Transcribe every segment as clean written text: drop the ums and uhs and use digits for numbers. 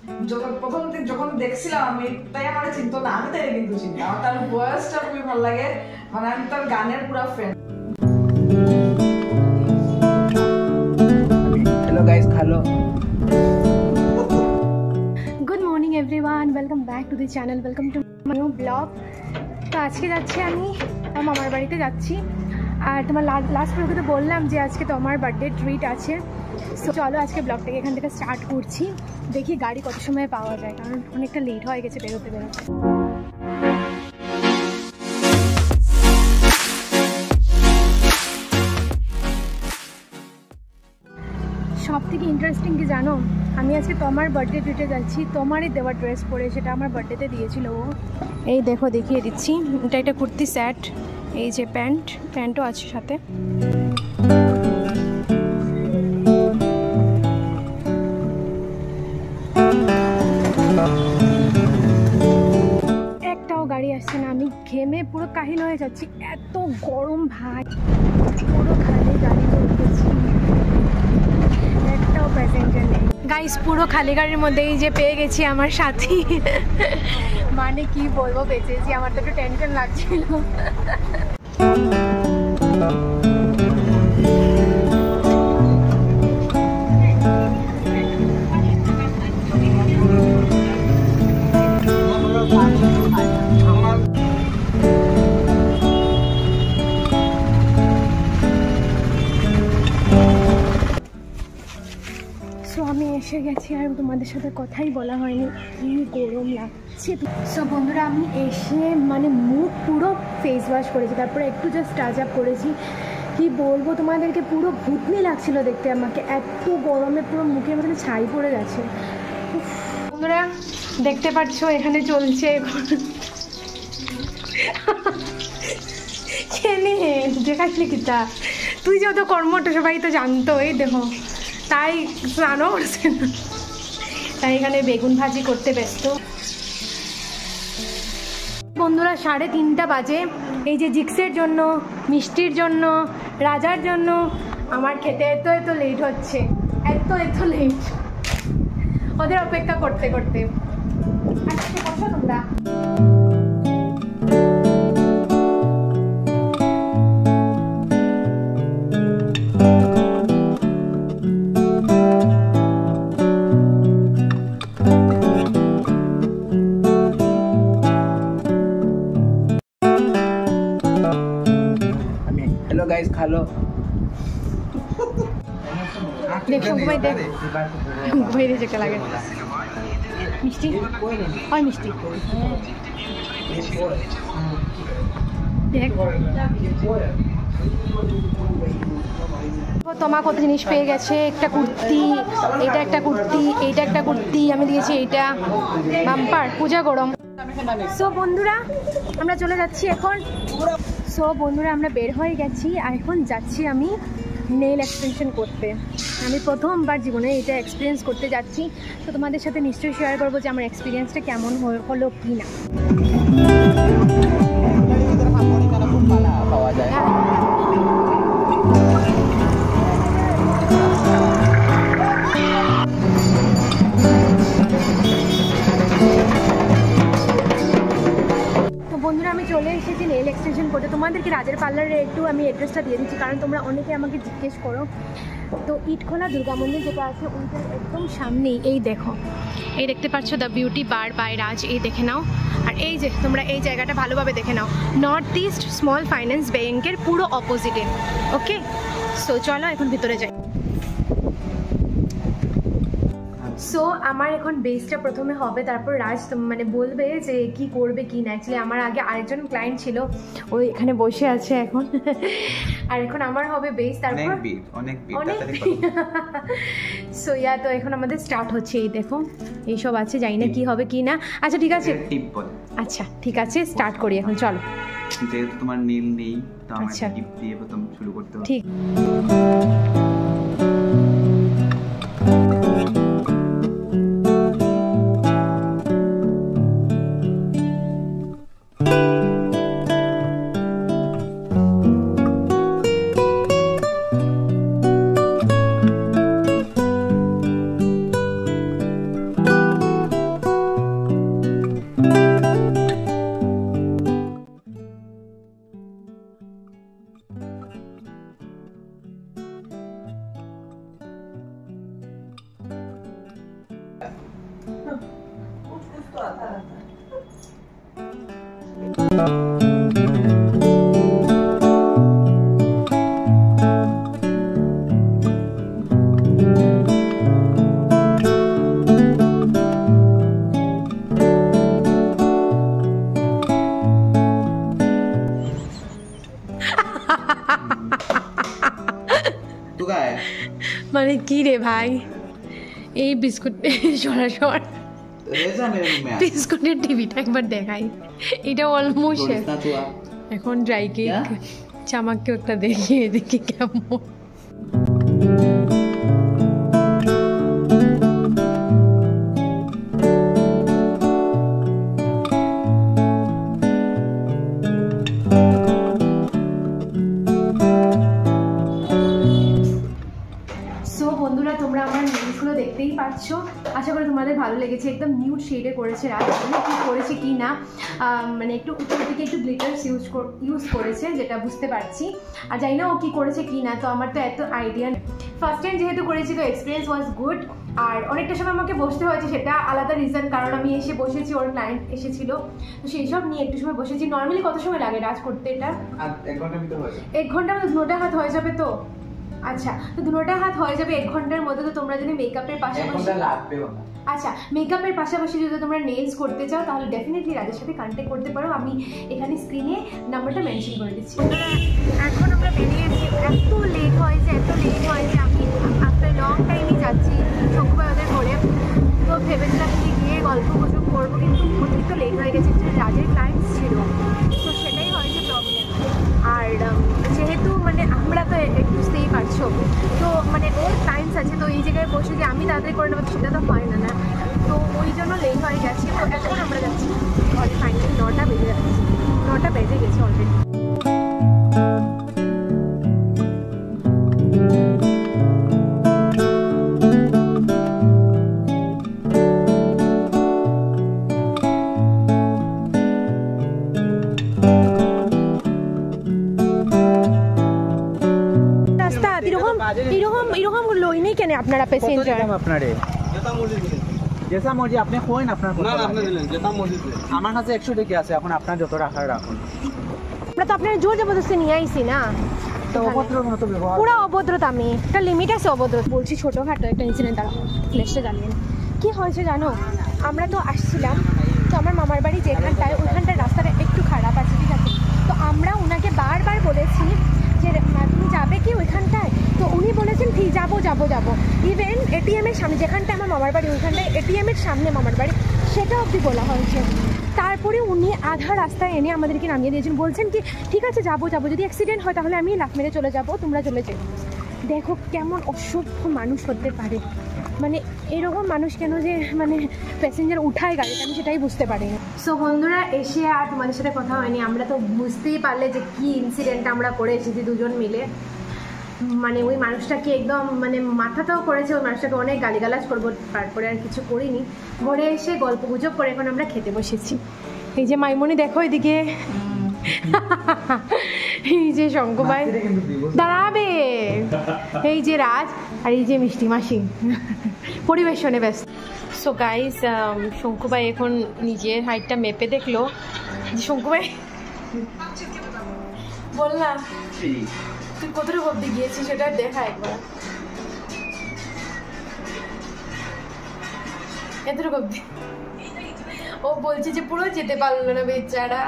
প্রথম দিন যখন দেখছিলাম আমি, তাই আমার চিন্তা না, আমি তাই কিন্তু চিন্তা, আমার তার ভয়েসটা খুবই ভালো লাগে, মানে আমি তার গানের পুরো fan. Hello guys, hello, good morning everyone, welcome back to the channel, welcome to new blog. তো আজকে যাচ্ছি আমি মামার বাড়িতে যাচ্ছি। আর তোমার লাস্ট ব্লগে তো বললাম যে আজকে তো আমার বার্থডে ট্রিট আছে। সো চলো আজকে ব্লগটাকে এখান থেকে স্টার্ট করছি। দেখি গাড়ি কত সময় পাওয়া যায়, কারণ অনেকটা লেট হয়ে গেছে বেরোতে বেরোতে। সব থেকে ইন্টারেস্টিং কি জানো, আমি আজকে তোমার বার্থডে ট্রিটে যাচ্ছি, তোমারই দেওয়া ড্রেস পরে, সেটা আমার বার্থডেতে দিয়েছিল ও। এই দেখো দেখিয়ে দিচ্ছি, এটা একটা কুর্তি সেট, এই যে প্যান্টও আছে সাথে। একটাও গাড়ি আসছে না, আমি ঘেমে পুরো কাহিল হয়ে যাচ্ছি, এত গরম ভাই, পুরো খালি গাড়ি চলতেছি, একটাও প্যাসেঞ্জার নেই গাইস, পুরো খালি গাড়ির মধ্যেই যে পেয়ে গেছি আমার সাথী। মানে কি বলবো, বেঁচেছি, আমার তো একটু টেনশন লাগছিল। সো আমি এসে গেছি, আর তোমাদের সাথে কথাই বলা হয়নি, কি গরম লাগছে। সো বন্ধুরা, আমি এসে মানে মুখ পুরো ফেস ওয়াশ করেছি, তারপরে একটু জাস্ট টাচ আপ করেছি। কি বলবো তোমাদেরকে, পুরো ভূতনি লাগছিল দেখতে আমাকে, এত গরমে পুরো মুখের মধ্যে ছাই পড়ে গেছে। বন্ধুরা দেখতে পাচ্ছ এখানে চলছে এখন দেখাচ্ছি কিতা, তুই যেহেতু কর্মঠ সবাই তো জানতো, এই দেখো, তাই স্নানও করছে না, তাই এখানে বেগুন ভাজি করতে ব্যস্ত। বন্ধুরা 3:30 বাজে, এই যে জিক্সের জন্য, মিষ্টির জন্য, রাজার জন্য আমার খেতে এত লেট হচ্ছে, এত লেট, ওদের অপেক্ষা করতে করতে। আচ্ছা বসো তোমরা। हेलो गाइस, हेलो, দেখো ঘুমাই দে, ঘুমাই দে যেটা লাগে। মিষ্টি হয়, মিষ্টি দেখ। তোমার কত জিনিস পেয়ে গেছে, একটা কুর্তি, এটা একটা কুর্তি, এইটা একটা কুর্তি, আমি দিয়েছি এইটা, বাম্পার পূজা গরম। সো বন্ধুরা আমরা চলে যাচ্ছি এখন। সো বন্ধুরা আমরা বের হয়ে গেছি, আর এখন যাচ্ছি আমি নেল এক্সটেনশন করতে। আমি প্রথমবার জীবনে এটা এক্সপিরিয়েন্স করতে যাচ্ছি, তো তোমাদের সাথে নিশ্চয়ই শেয়ার করবো যে আমার এক্সপিরিয়েন্সটা কেমন হলো কি না। পাওয়া যায়। বন্ধুরা আমি চলে এসেছি নেল এক্সটেনশন করতে। তোমাদেরকে রাজের পার্লারে একটু আমি অ্যাড্রেসটা দিয়ে দিচ্ছি, কারণ তোমরা অনেকে আমাকে জিজ্ঞেস করো। তো ইটখোলা দুর্গা মন্দির যেটা আছে ওইটার একদম সামনেই, এই দেখো, এই দেখতে পাচ্ছ দ্য বিউটি বার বাই রাজ, এই দেখে নাও। আর এই যে তোমরা এই জায়গাটা ভালোভাবে দেখে নাও, নর্থ ইস্ট স্মল ফাইন্যান্স ব্যাংকের পুরো অপোজিটে। ওকে, সো চলো এখন ভিতরে যাই। সো আমার এখন বেসটা প্রথমে হবে, তারপর রাজ মানে বলবে যে কি করবে কি না। অ্যাকচুয়ালি আমার আগে আরেকজন ক্লায়েন্ট ছিল, ওই এখানে বসে আছে এখন, আর এখন আমার হবে বেস, তারপর অনেক সো তো এখন আমাদের স্টার্ট হচ্ছে। এই দেখো এইসব আছে, জানি না কি হবে কি না। আচ্ছা ঠিক আছে, আচ্ছা ঠিক আছে, স্টার্ট করি এখন, চলো। যেহেতু তোমার নীল নেই, তো আমরা আচ্ছা টিপ দিয়ে প্রথম শুরু করতে হবে। ঠিক। कुछ तो आता रहता है। तू काय মানে কি রে ভাই, এই বিস্কুট সরাসর रेजा मेरे रूम में आ বিস্কুটের টিভিটা একবার দেখাই, এটা অলমোস্ট बोलिस ना तू आ এখন ড্রাই কেক क्या? চামাককে একটা দেখিয়ে দেখি কেমন। সো বন্ধুরা, তোমরা আমার নেলসগুলো দেখতেই পাচ্ছ, আশা করি তোমাদের ভালো লেগেছে। একদম নিউড শেডে করেছে রাজ, কি করেছে কি না, মানে একটু উপর দিকে একটু গ্লিটার্স ইউজ করেছে, যেটা বুঝতে পারছি। আর জানি না ও কী করেছে কি না, তো আমার তো এত আইডিয়া। ফার্স্ট টাইম যেহেতু করেছি, তো এক্সপিরিয়েন্স ওয়াজ গুড। আর অনেকটা সময় আমাকে বসতে হয়েছে, সেটা আলাদা রিজন, কারণ আমি এসে বসেছি, ওর ক্লায়েন্ট এসেছিল, তো সেই সব নিয়ে একটু সময় বসেছি। নর্মালি কত সময় লাগে রাজ করতে এটা? 1 ঘন্টার ভিতর হয়ে যাবে। 1 ঘন্টার মধ্যে দুটোটা হাত হয়ে যাবে তো? আচ্ছা, তো দুটোটা হাত হয়ে যাবে 1 ঘন্টার মধ্যে। তো তোমরা যদি মেকআপের 1 পাশাপাশি, ঘন্টা লাগবে না। আচ্ছা, মেকআপের পাশাপাশি যদি তোমরা নেলস করতে চাও, তাহলে ডেফিনেটলি রাজের সাথে কন্ট্যাক্ট করতে পারো। আমি এখানে স্ক্রিনে নাম্বারটা মেনশন করে দিচ্ছি। এখন আমরা বেরিয়েছি, এত লেট হয়েছে, আমি আফটার লং টাইমই যাচ্ছি শঙ্কুবাজার করে। তো ভেবেছিলাম যে গিয়ে গল্প গুজব করবো, কিন্তু অতিরিক্ত লেট হয়ে গেছে, রাজের ক্লায়েন্টস ছিল, তো সেটাই হয়েছে প্রবলেম। আর যেহেতু মানে আমরা তো একটু বুঝতেই পারছো, তো মানে ওর টাইমস আছে, তো এই জায়গায় বসে যে আমি তাড়াতাড়ি করে নেবো সেটা তো হয় না, তো ওই জন্য লেট হয়ে গেছে। তো এখন আমরা যাচ্ছি অলরেডি, ফাইনালি 9টা বেজে যাচ্ছে, 9টা বেজে গেছে অলরেডি। রাস্তা এরকম লই নেই কেন আপনারা প্যাসেঞ্জার? আপনারে যেসা মর্জি আপনি কইন, আপনার না না আপনি দিলেন যেটা মসজিদ আমার কাছে 100 টাকা আছে, এখন আপনার যত রাখার রাখুন। আমরা তো আপনার জোর জবরদস্তি নিয়ে আইছি না, তো অভদ্র মতো ব্যবহার। পুরো অভদ্রতা, আমি একটা লিমিট আছে অভদ্র বলছি। ছোটোখাটো একটা ইনসিডেন্ট, তারা ফ্লেশটা জানিয়ে কী হয়েছে জানো? আমরা তো আসছিলাম, তো আমার মামার বাড়ি যেখানটায়, ওইখানটায় রাস্তাটা একটু খারাপ আছে, ঠিক আছে? তো আমরা ওনাকে বারবার বলেছি যে তুমি যাবে কি ওইখানটায়, তো উনি বলেছেন ঠিক যাবো। ইভেন এটিএমের সামনে, যেখানটায় আমার মামার বাড়ি ওইখানটায় এটিএমের সামনে মামার বাড়ি, সেটা অবধি বলা হয়েছে। তারপরে উনি আধা রাস্তায় এনে আমাদেরকে নামিয়ে দিয়েছেন, বলছেন কি ঠিক আছে যাবো, যদি অ্যাক্সিডেন্ট হয় তাহলে আমি লাফ মেরে চলে যাবো, তোমরা চলে যাও। দেখো কেমন অসভ্য মানুষ হতে পারে, মানে এরকম মানুষ কেন যে মানে প্যাসেঞ্জার উঠায় গাড়িতে, আমি সেটাই বুঝতে পারি। সো বন্ধুরা, এসে আর তোমাদের সাথে কথা হয়নি, আমরা তো বুঝতেই পারলে যে কী ইনসিডেন্ট আমরা করে এসেছি দুজন মিলে। মানে ওই মানুষটাকে একদম মানে মাথাটাও করেছে, ওই মানুষটাকে অনেক গালিগালাজ করবো, তারপরে আর কিছু করিনি। ঘরে এসে গল্প গুজব করে এখন আমরা খেতে বসেছি। এই যে মাইমনি দেখো এদিকে, এই যে শঙ্কুবাই দাঁড়াবে, এই যে রাজ, আর এই যে মিষ্টি মাসি পরিবেশনে ব্যস্ত। সো গাইস, শঙ্কুবাই এখন নিজের হাইটটা মেপে দেখলো যে শঙ্কুবাই বল না তুই কতটুকু অব্দি গিয়েছিস, সেটা দেখা একবার। এতটুকু অব্দি ও বলছে যে পুরো যেতে পারলো না বেচারা।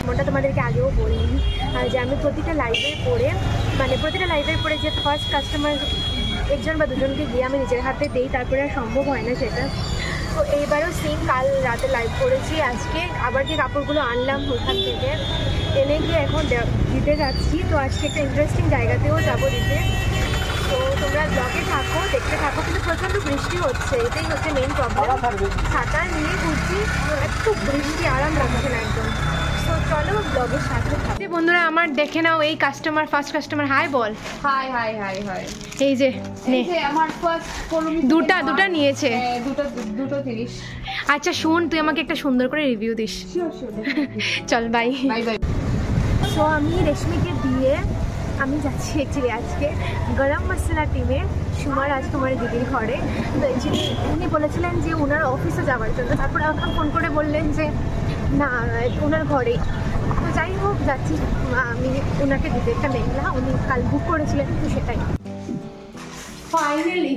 ওটা তোমাদেরকে আগেও বলি যে আমি প্রতিটা লাইভের পরে যে ফার্স্ট কাস্টমার 1 জন বা 2 জনকে গিয়ে আমি নিজের হাতে দিই, তারপরে আর সম্ভব হয় না সেটা। তো এইবারও সেম, কাল রাতে লাইভ করেছি, আজকে আবার যে কাপড়গুলো আনলাম ওইখান থেকে এনে গিয়ে এখন দিতে যাচ্ছি। তো আজকে একটা ইন্টারেস্টিং জায়গাতেও যাবো দিতে, তো তোমরা ব্লগে থাকো, দেখতে থাকো। কিন্তু প্রচণ্ড বৃষ্টি হচ্ছে, এটাই হচ্ছে মেন প্রবলেম। ছাতা নিয়ে ঘুরছি, একটু বৃষ্টি আরাম লাগছে না একদম। তো চলো ব্লগের সাথে থাকো। বন্ধুরা আমার দেখে নাও, এই কাস্টমার, ফার্স্ট কাস্টমার, হাই বল। হাই এই যে নে, আমার ফার্স্ট দুটা নিয়েছে, দুটো 30। আচ্ছা শোন, তুই আমাকে একটা সুন্দর করে রিভিউ দিস। চল বাই। বাই। সো আমি রেশমিকে দিয়ে আমি যাচ্ছি অ্যাকচুয়ালি আজকে গরম মশলা টিমে সুমার আজ তোমার দিদির ঘরে। তো অ্যাকচুয়ালি উনি বলেছিলেন যে ওনার অফিসে যাওয়ার জন্য, তারপরে এখন ফোন করে বললেন যে না ওনার ঘরেই। তো যাই হোক যাচ্ছি আমি ওনাকে দিতে একটা মেঘলা, উনি কাল বুক করেছিলেন, তো সেটাই ফাইনালি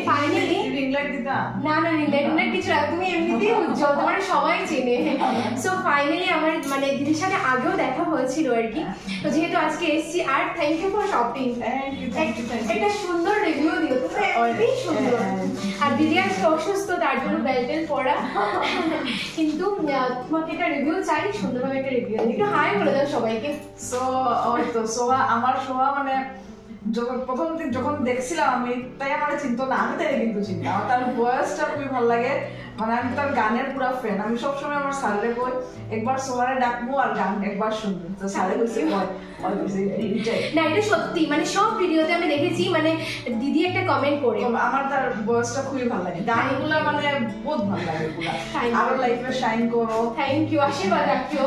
ফাইনালি রিং লাইট দিতা না রিলেটেড কিছু না, তুমি এমনিতেই উজ্জ্বল, তোমার সবাই চেনে। সো ফাইনালি আমার দিদির সাথে আগেও দেখা হয়েছিল আর কি। তো যেহেতু আজকে এসেছি, আর থ্যাংক ইউ ফর শপিং, একটা সুন্দর রিভিউ দিও, তুমি অনেকই সুন্দর। আর দিদি আজকে অসুস্থ, তার জন্য বেল্টেল পরা, কিন্তু তোমাকে একটা রিভিউ চাই, সুন্দরভাবে একটা রিভিউ একটু হাই বলে দাও সবাইকে। সো ওই তো সোহা, আমার সোহা প্রথম দিন যখন দেখছিলাম আমি, তাই আমার চিনতো না, আমি তাই কিন্তু চিনতাম। আমার তার ভয়েসটা খুবই ভালো লাগে, আমি তার গানের পুরো ফ্যান। আমি সবসময় আমার স্যারে বই একবার সোহারে ডাকবো আর গান একবার শুনবো, তো স্যারে বলছি না এটা সত্যি, সব ভিডিওতে আমি দেখেছি, দিদি একটা কমেন্ট করে আমার তার ভয়েসটা খুবই ভালো লাগে, গানগুলো বহুত ভালো লাগে পুরো। আরো লাইফে শাইন করো। থ্যাংক ইউ, আশীর্বাদ রাখিও।